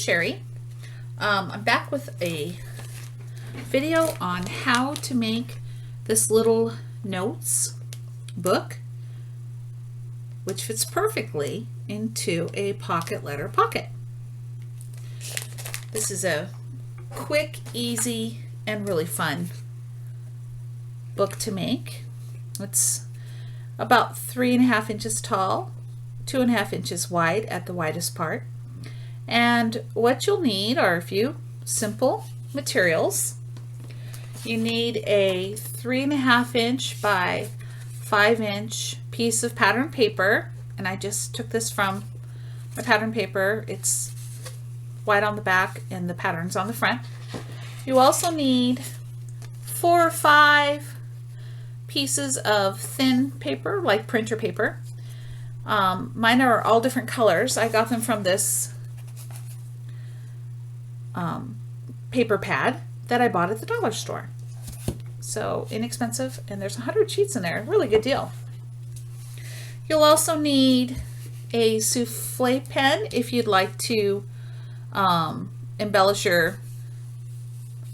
Sherry. I'm back with a video on how to make this little notes book, which fits perfectly into a pocket letter pocket. This is a quick, easy, and really fun book to make. It's about 3.5 inches tall, 2.5 inches wide at the widest part. And what you'll need are a few simple materials. You need a 3.5 inch by 5 inch piece of pattern paper, and I just took this from my pattern paper. It's white on the back and the pattern's on the front. You also need 4 or 5 pieces of thin paper, like printer paper. Mine are all different colors. I got them from this paper pad that I bought at the dollar store. So inexpensive, and there's 100 sheets in there. Really good deal. You'll also need a souffle pen if you'd like to embellish your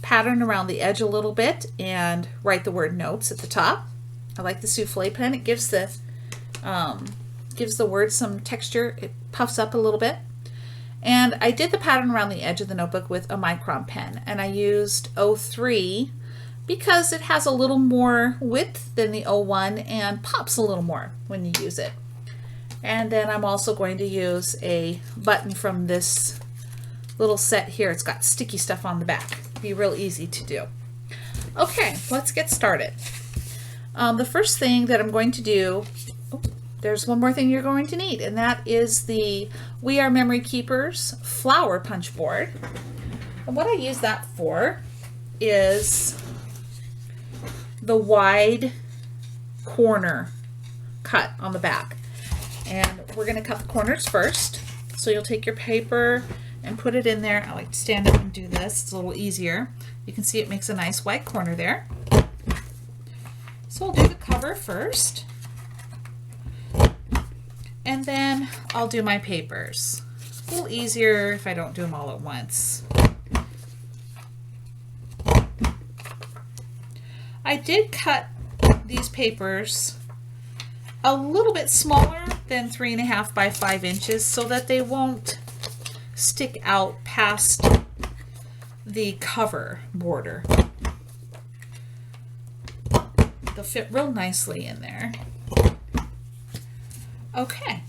pattern around the edge a little bit and write the word notes at the top. I like the souffle pen. It gives the word some texture. It puffs up a little bit. And I did the pattern around the edge of the notebook with a micron pen, and I used 03 because it has a little more width than the 01 and pops a little more when you use it. And then I'm also going to use a button from this little set here. It's got sticky stuff on the back. Be real easy to do. Okay, let's get started. The first thing that I'm going to do, there's one more thing you're going to need, and that is the We Are Memory Keepers flower punch board. And what I use that for is the wide corner cut on the back. And we're going to cut the corners first. So you'll take your paper and put it in there. I like to stand up and do this. It's a little easier. You can see it makes a nice white corner there. So I'll do the cover first. And then I'll do my papers. A little easier if I don't do them all at once. I did cut these papers a little bit smaller than 3.5 by 5 inches so that they won't stick out past the cover border. They'll fit real nicely in there. Okay.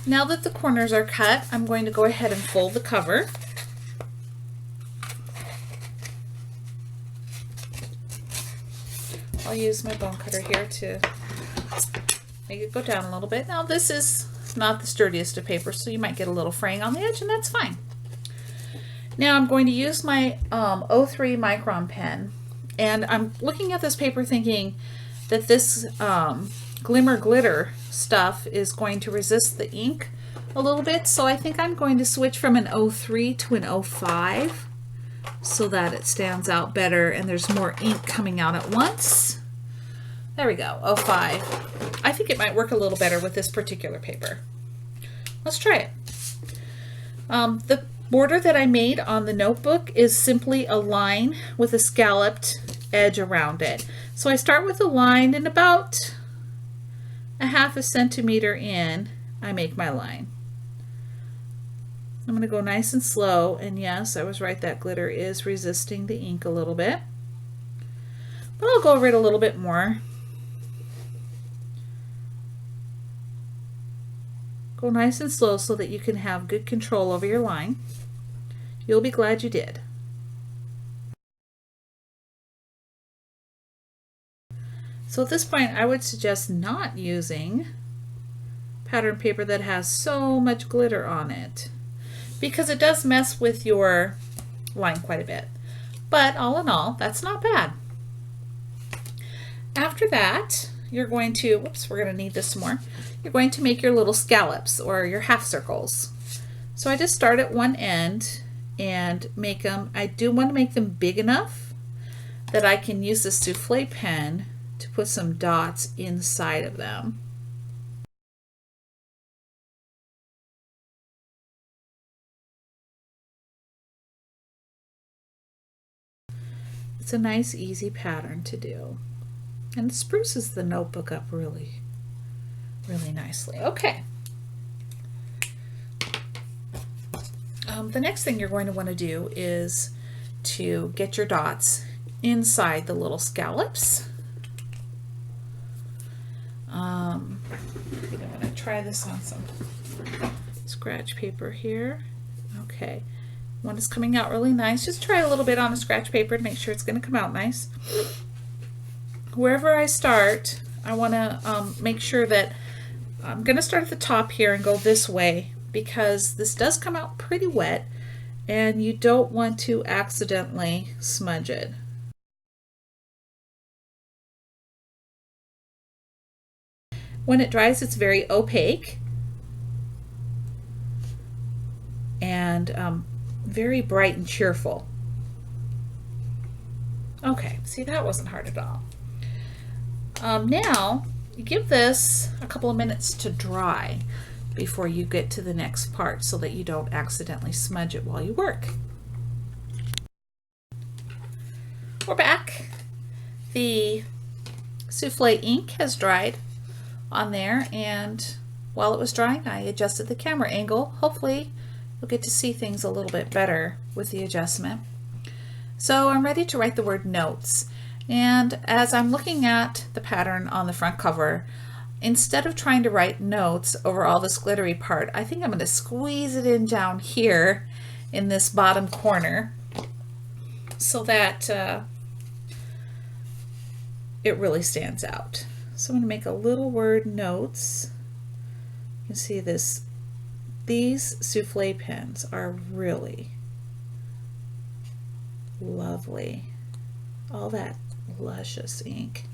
Now that the corners are cut, I'm going to go ahead and fold the cover. I'll use my bone cutter here to make it go down a little bit. Now this is not the sturdiest of paper, so you might get a little fraying on the edge, and that's fine. Now I'm going to use my 03 micron pen, and I'm looking at this paper thinking that this glimmer glitter stuff is going to resist the ink a little bit, so I think I'm going to switch from an 03 to an 05 so that it stands out better and there's more ink coming out at once. There we go, 05. I think it might work a little better with this particular paper. Let's try it. The border that I made on the notebook is simply a line with a scalloped edge around it. So I start with a line, and about 1/2 centimeter in, I make my line. I'm going to go nice and slow, and yes, I was right, that glitter is resisting the ink a little bit. But I'll go over it a little bit more. Go nice and slow so that you can have good control over your line. You'll be glad you did. So at this point, I would suggest not using pattern paper that has so much glitter on it, because it does mess with your line quite a bit. But all in all, that's not bad. After that, you're going to, whoops, we're going to need this some more. You're going to make your little scallops or your half circles. So I just start at one end and make them. I do want to make them big enough that I can use the souffle pen to put some dots inside of them. It's a nice, easy pattern to do. And it spruces the notebook up really, really nicely. Okay. The next thing you're going to want to do is to get your dots inside the little scallops. I'm going to try this on some scratch paper here. Okay. One is coming out really nice. Just try a little bit on a scratch paper to make sure it's going to come out nice. Wherever I start, I want to make sure that I'm going to start at the top here and go this way, because this does come out pretty wet and you don't want to accidentally smudge it. When it dries, it's very opaque and very bright and cheerful. Okay, see, that wasn't hard at all. Now, you give this a couple of minutes to dry before you get to the next part so that you don't accidentally smudge it while you work. We're back. The souffle ink has dried on there, and while it was drying, I adjusted the camera angle. Hopefully, you'll get to see things a little bit better with the adjustment. So I'm ready to write the word notes. And as I'm looking at the pattern on the front cover, instead of trying to write notes over all this glittery part, I think I'm going to squeeze it in down here in this bottom corner so that it really stands out. So I'm going to make a little word notes. You can see this. These souffle pens are really lovely. All that luscious ink.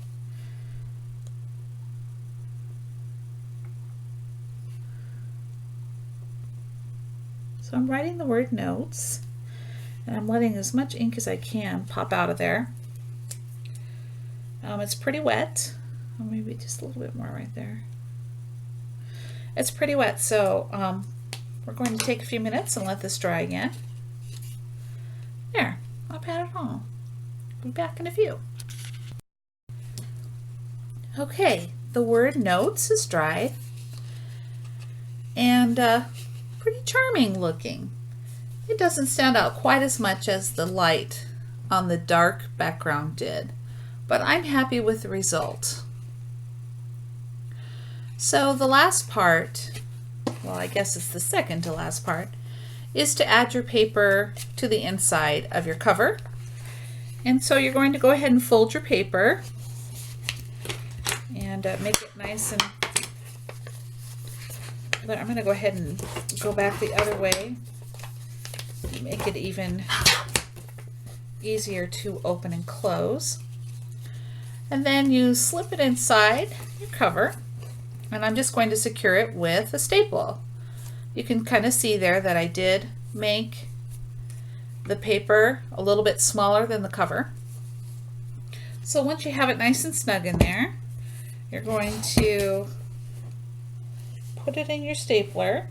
So I'm writing the word notes, and I'm letting as much ink as I can pop out of there. It's pretty wet. Oh, maybe just a little bit more right there. It's pretty wet, so we're going to take a few minutes and let this dry again. There, not bad at all. Be back in a few. Okay, the word notes is dried and pretty charming looking. It doesn't stand out quite as much as the light on the dark background did, but I'm happy with the result. So the last part, well, I guess it's the second to last part, is to add your paper to the inside of your cover. And so you're going to go ahead and fold your paper and make it nice, and I'm going to go ahead and go back the other way, make it even easier to open and close. And then you slip it inside your cover, and I'm just going to secure it with a staple. You can kind of see there that I did make the paper a little bit smaller than the cover. So once you have it nice and snug in there, you're going to put it in your stapler,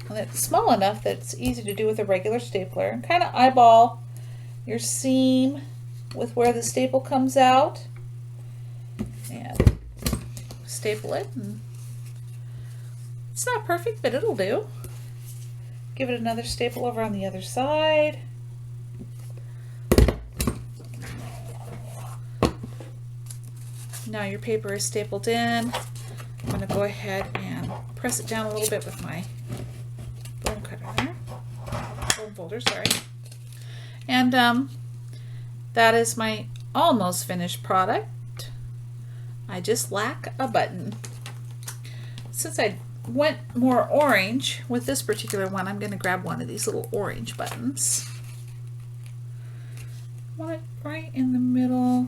and it's small enough that it's easy to do with a regular stapler, and kind of eyeball your seam with where the staple comes out and staple it. And it's not perfect, but it'll do. Give it another staple over on the other side. Now your paper is stapled in. I'm going to go ahead and press it down a little bit with my bone cutter there. Bone folder, sorry. And that is my almost finished product. I just lack a button. Since I went more orange with this particular one, I'm going to grab one of these little orange buttons. I want it right in the middle.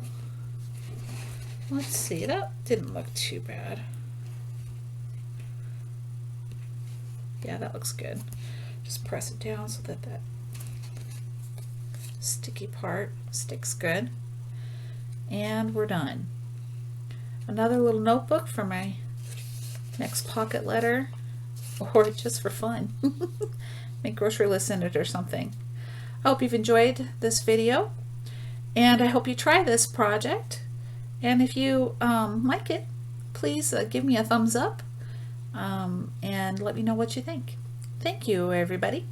Let's see, that didn't look too bad. Yeah, that looks good. Just press it down so that that sticky part sticks good. And we're done. another little notebook for my next pocket letter, or just for fun. Make grocery list in it or something. I hope you've enjoyed this video, and I hope you try this project. And if you like it, please give me a thumbs up and let me know what you think. Thank you, everybody.